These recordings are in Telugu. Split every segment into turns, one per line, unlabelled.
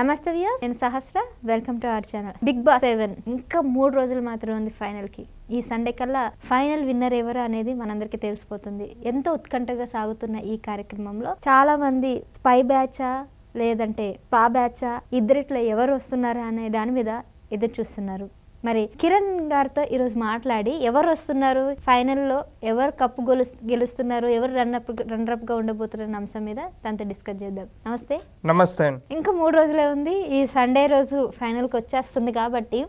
నమస్తే వ్యూయర్స్, నేను Sahasra. Welcome to our channel. Bigg Boss 7 ఇంకా 3 రోజులు మాత్రమే ఉంది ఫైనల్ కి. ఈ సండే కల్లా ఫైనల్ విన్నర్ ఎవరు అనేది మనందరికీ తెలిసిపోతుంది. ఎంతో ఉత్కంఠగా సాగుతున్న ఈ కార్యక్రమంలో చాలా మంది స్పై బ్యాచా లేదంటే పా బ్యాచా, ఇద్దరిట్లో ఎవరు వస్తున్నారా అనే దాని మీద ఎదురు చూస్తున్నారు. మరి కిరణ్ గారితో ఈరోజు మాట్లాడి ఎవరు వస్తున్నారు, ఫైనల్లో ఎవరు కప్పు గెలుస్తున్నారు, ఎవరు రన్నర్ గా ఉండబోతున్న అంశం మీద తనతో డిస్కస్ చేద్దాం. నమస్తే.
నమస్తే.
ఇంకా 3 రోజులే ఉంది. ఈ సండే రోజు ఫైనల్కి వచ్చేస్తుంది కాబట్టి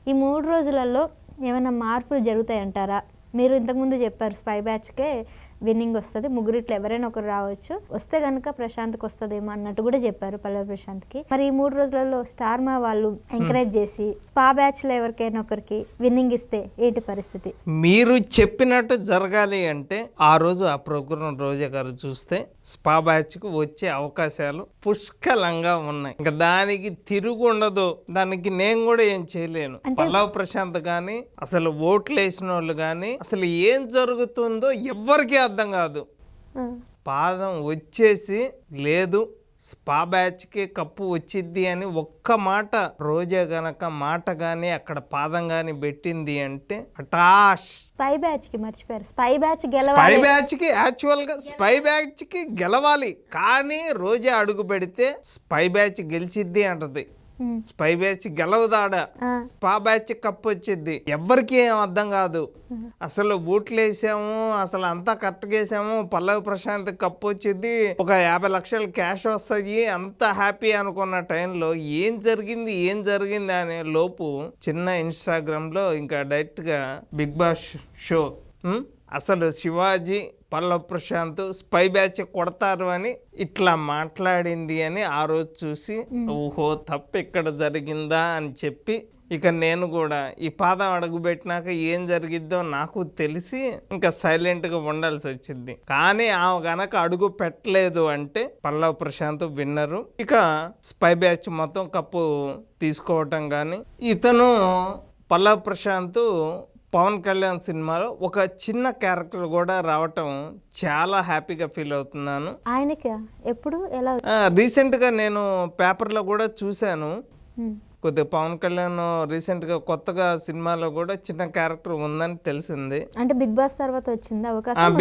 ఈ 3 రోజులలో ఏమైనా మార్పులు జరుగుతాయి అంటారా? మీరు ఇంతకుముందు చెప్పారు స్పై బ్యాచ్కే విన్నింగ్ వస్తుంది, ముగ్గురిట్లో ఎవరైనా ఒకరు రావచ్చు, వస్తే కనుక ప్రశాంత్కి వస్తుందేమో అన్నట్టు కూడా చెప్పారు పల్లవి ప్రశాంత్కి. మరి ఈ 3 రోజులలో స్టార్ మా వాళ్ళు ఎంకరేజ్ చేసి స్పా బ్యాచ్లో ఎవరికైనా ఒకరికి విన్నింగ్ ఇస్తే ఏంటి పరిస్థితి?
మీరు చెప్పినట్టు జరగాలి అంటే ఆ రోజు ఆ ప్రోగ్రాం రోజా గారు చూస్తే స్పా బ్యాచ్కు వచ్చే అవకాశాలు పుష్కలంగా ఉన్నాయి. ఇంకా దానికి తిరుగు ఉండదు. దానికి నేను కూడా ఏం చేయలేను. పల్లవి ప్రశాంత్ కానీ అసలు ఓట్లు వేసిన వాళ్ళు కానీ అసలు ఏం జరుగుతుందో ఎవ్వరికీ అర్థం కాదు. పాదం వచ్చేసి లేదు స్పా బ్యాచ్కి కప్పు వచ్చిద్ది అని ఒక్క మాట రోజా గనక మాట కానీ అక్కడ పాదం కానీ పెట్టింది అంటే హఠాష్.
స్పై బ్యాచ్ కి మర్చిపోయారు. స్పై బ్యాచ్ గెలవాలి.
స్పై బ్యాచ్ కి యాక్చువల్ గా స్పై బ్యాచ్ కి గెలవాలి, కానీ రోజా అడుగు పెడితే స్పై బ్యాచ్ గెలిచిద్ది అంటది. స్పై బ్యాచ్ గెలవదాడ, స్పా బ్యాచ్ కప్పు వచ్చింది. ఎవ్వరికి ఏం అర్థం కాదు. అసలు బూట్లు వేసాము, అసలు అంతా కరెక్ట్గా వేసాము, పల్లవి ప్రశాంత్ కప్పు వచ్చింది, ఒక 50 లక్షలు క్యాష్ వస్తాయి, అంత హ్యాపీ అనుకున్న టైంలో ఏం జరిగింది అనే లోపు చిన్న ఇన్స్టాగ్రామ్ లో ఇంకా డైరెక్ట్ గా బిగ్ బాస్ షో అసలు శివాజీ పల్లవి ప్రశాంత్ స్పై బ్యాచ్ కొడతారు అని ఇట్లా మాట్లాడింది అని ఆ రోజు చూసి ఓహో తప్పు ఇక్కడ జరిగిందా అని చెప్పి ఇక నేను కూడా ఈ పాదం అడుగు పెట్టినాక ఏం జరిగిద్దో నాకు తెలిసి ఇంకా సైలెంట్గా ఉండాల్సి వచ్చింది. కానీ ఆమె గనక అడుగు పెట్టలేదు అంటే పల్లవి ప్రశాంత్ విన్నరు. ఇక స్పై బ్యాచ్ మొత్తం కప్పు తీసుకోవటం కానీ ఇతను పల్లవి ప్రశాంత్ పవన్ కళ్యాణ్ సినిమాలో ఒక చిన్న క్యారెక్టర్ కూడా రావటం చాలా హ్యాపీగా ఫీల్ అవుతున్నాను.
ఆయనకి ఎప్పుడు ఎలా
రీసెంట్గా నేను పేపర్లో కూడా చూశాను. కొద్దిగా పవన్ కళ్యాణ్ రీసెంట్గా కొత్తగా సినిమాలో కూడా చిన్న క్యారెక్టర్ ఉందని తెలిసింది.
అంటే బిగ్ బాస్ తర్వాత వచ్చింది అవకాశం.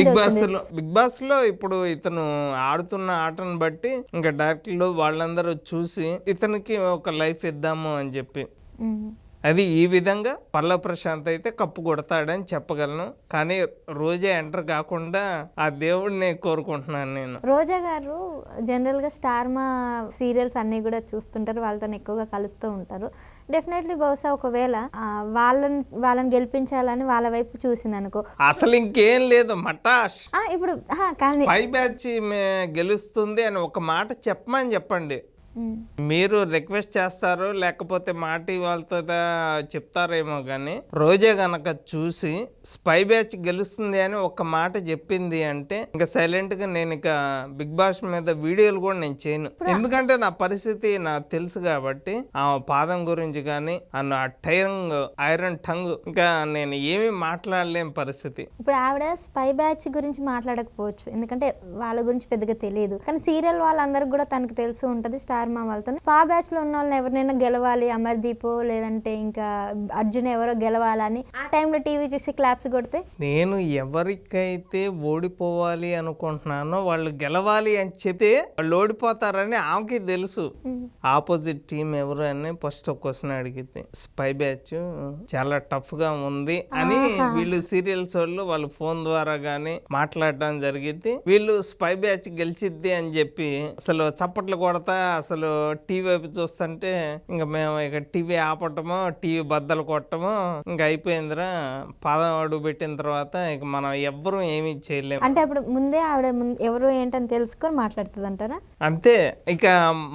బిగ్ బాస్ లో ఇప్పుడు ఇతను ఆడుతున్న ఆటను బట్టి ఇంకా డైరెక్టర్లు వాళ్ళందరూ చూసి ఇతనికి ఒక లైఫ్ ఇద్దాము అని చెప్పి అది ఈ విధంగా పల్లవి ప్రశాంత్ అయితే కప్పు కొడతాడని చెప్పగలను. కానీ రోజా ఎంటర్ కాకుండా ఆ దేవుడిని కోరుకుంటున్నాను నేను.
రోజా గారు జనరల్ గా స్టార్ మా సీరియల్స్ అన్ని కూడా చూస్తుంటారు, వాళ్ళతో ఎక్కువగా కలుస్తూ ఉంటారు. డెఫినెట్లీ బహుశా ఒకవేళ వాళ్ళని గెలిపించాలని వాళ్ళ వైపు చూసింది అనుకో,
అసలు ఇంకేం లేదు మటాష్.
ఇప్పుడు
స్పై బ్యాచ్ గెలుస్తుంది అని ఒక మాట చెప్పండి. మీరు రిక్వెస్ట్ చేస్తారు లేకపోతే మాటి వాళ్ళతో చెప్తారేమో కానీ రోజే గనక చూసి స్పై బ్యాచ్ గెలుస్తుంది అని ఒక మాట చెప్పింది అంటే ఇంకా సైలెంట్ గా నేను ఇక బిగ్ బాస్ మీద వీడియోలు కూడా నేను చేయను. ఎందుకంటే నా పరిస్థితి నాకు తెలుసు కాబట్టి ఆ పాదం గురించి కానీ ఐరన్ టంగ్ ఇంకా నేను ఏమీ మాట్లాడలేని పరిస్థితి.
ఇప్పుడు ఆవిడ స్పై బ్యాచ్ గురించి మాట్లాడకపోవచ్చు, ఎందుకంటే వాళ్ళ గురించి పెద్దగా తెలియదు. కానీ సీరియల్ వాళ్ళందరికి కూడా తనకు తెలిసి ఉంటది స్టార్ మా వాళ్ళతో. స్పా బ్యాచ్ లో ఉన్న వాళ్ళని ఎవరినైనా గెలవాలి, అమర్దీప్ లేదంటే ఇంకా అర్జున్ ఎవరో గెలవాలని ఆ టైంలో టీవీ చూసి క్లాప్స్ కొడితే
నేను ఎవరికైతే ఓడిపోవాలి అనుకుంటున్నానో వాళ్ళు గెలవాలి అని చెప్తే వాళ్ళు ఓడిపోతారని ఆమెకి తెలుసు. ఆపోజిట్ టీం ఎవరు అని ఫస్ట్ ఒక క్వశ్చన్ అడిగితే స్పై బ్యాచ్ చాలా టఫ్ గా ఉంది అని వీళ్ళు సీరియల్స్ వాళ్ళు ఫోన్ ద్వారా గానీ మాట్లాడడం జరిగింది. వీళ్ళు స్పై బ్యాచ్ గెలిచిద్ది అని చెప్పి అసలు చప్పట్లు కొడతా అసలు టీవీ వైపు చూస్తుంటే ఇంకా మేము ఇక టీవీ ఆపటమో టీవీ బద్దలు కొట్టమో ఇంకా అయిపోయిందిరా. పాదం అడుగు పెట్టిన తర్వాత ఇక మనం ఎవ్వరూ ఏమీ చేయలేము.
అంటే అప్పుడు ముందే ఆవిడ ఎవరు ఏంటని తెలుసుకొని మాట్లాడుతుంది అంటారా?
అంతే. ఇక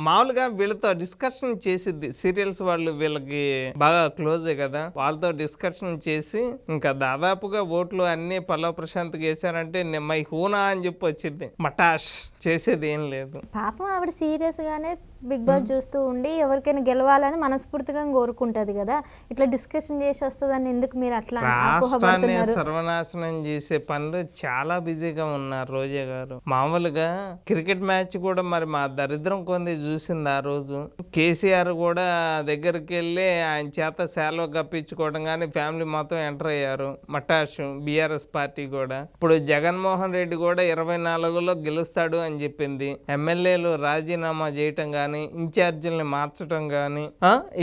మామూలుగా వీళ్ళతో డిస్కషన్ చేసిద్ది. సీరియల్స్ వాళ్ళు వీళ్ళకి బాగా క్లోజే కదా, వాళ్ళతో డిస్కషన్ చేసి ఇంకా దాదాపుగా ఓట్లు అన్ని పల్లవి ప్రశాంత్ వేసారంటే మై హూనా అని చెప్పి వచ్చింది. మటాష్ చేసేది ఏం లేదు.
పాపం ఆవిడ సీరియస్ గానే బిగ్ బాస్ చూస్తూ ఉండి ఎవరికైనా గెలవాలని మనస్ఫూర్తిగా కోరుకుంటది కదా, ఇట్లా డిస్కషన్ చేసి వస్తుందని ఎందుకు మీరు అట్లా
రాష్ట్రాన్ని
అపోహపడుతున్నారు?
సర్వనాశనం చేసే పనులు చాలా బిజీగా ఉన్నారు రోజా గారు. మామూలుగా క్రికెట్ మ్యాచ్ కూడా మరి మా దరిద్రం కొంది చూసింది ఆ రోజు. కేసీఆర్ కూడా దగ్గరికి వెళ్ళి ఆయన చేత సెలవు కప్పించుకోవడం కానీ ఫ్యామిలీ మొత్తం ఎంటర్ అయ్యారు. మటాషు బీఆర్ఎస్ పార్టీ కూడా. ఇప్పుడు జగన్మోహన్ రెడ్డి కూడా 24లో గెలుస్తాడు అని చెప్పింది. ఎమ్మెల్యేలు రాజీనామా చేయటం కానీ, ఇన్ఛార్జీలని మార్చడం కానీ,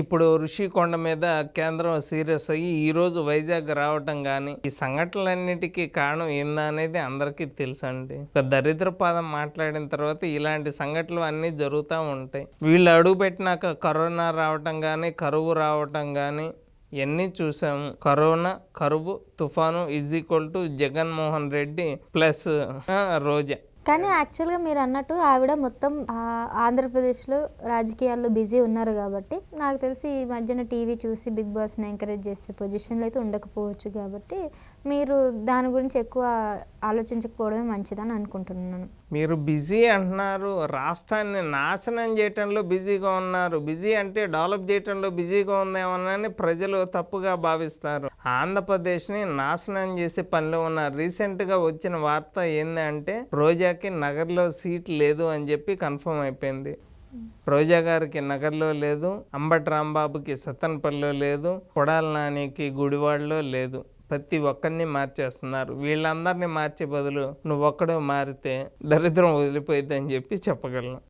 ఇప్పుడు ఋషికొండ మీద కేంద్రం సీరియస్ అయ్యి ఈ రోజు వైజాగ్ రావటం కానీ, ఈ సంఘటనలన్నిటికీ కారణం ఏందా అనేది అందరికీ తెలుసు అండి. ఒక దరిద్ర పాదం మాట్లాడిన తర్వాత ఇలాంటి సంఘటనలు అన్నీ జరుగుతూ ఉంటాయి. వీళ్ళు అడుగు పెట్టినాక కరోనా రావటం కానీ, కరువు రావటం కానీ ఇవన్నీ చూసాము. కరోనా, కరువు, తుఫాను = జగన్మోహన్ రెడ్డి ప్లస్ రోజా.
కానీ యాక్చువల్గా మీరు అన్నట్టు ఆవిడ మొత్తం ఆంధ్రప్రదేశ్లో రాజకీయాల్లో బిజీ ఉన్నారు కాబట్టి నాకు తెలిసి ఈ మధ్యన టీవీ చూసి బిగ్ బాస్ని ఎంకరేజ్ చేసే పొజిషన్లో అయితే ఉండకపోవచ్చు. కాబట్టి మీరు దాని గురించి ఎక్కువ ఆలోచించకపోవడమే మంచిదని అనుకుంటున్నాను.
మీరు బిజీ అంటున్నారు, రాష్ట్రాన్ని నాశనం చేయటంలో బిజీగా ఉన్నారు. బిజీ అంటే డెవలప్ చేయటంలో బిజీగా ఉందేమోనని ప్రజలు తప్పుగా భావిస్తారు. ఆంధ్రప్రదేశ్ని నాశనం చేసే పనిలో ఉన్నారు. రీసెంట్గా వచ్చిన వార్త ఏంటంటే రోజాకి నగర్లో సీట్ లేదు అని చెప్పి కన్ఫర్మ్ అయిపోయింది. రోజా గారికి నగర్లో లేదు, అంబటి రాంబాబుకి సత్తెనపల్లిలో లేదు, కొడాలి నానికి గుడివాడలో లేదు. ప్రతి ఒక్కరిని మార్చేస్తున్నారు. వీళ్ళందరినీ మార్చే బదులు నువ్వు ఒక్కడే మారితే దరిద్రం వదిలిపోయిద్దని చెప్పి చెప్పగలను.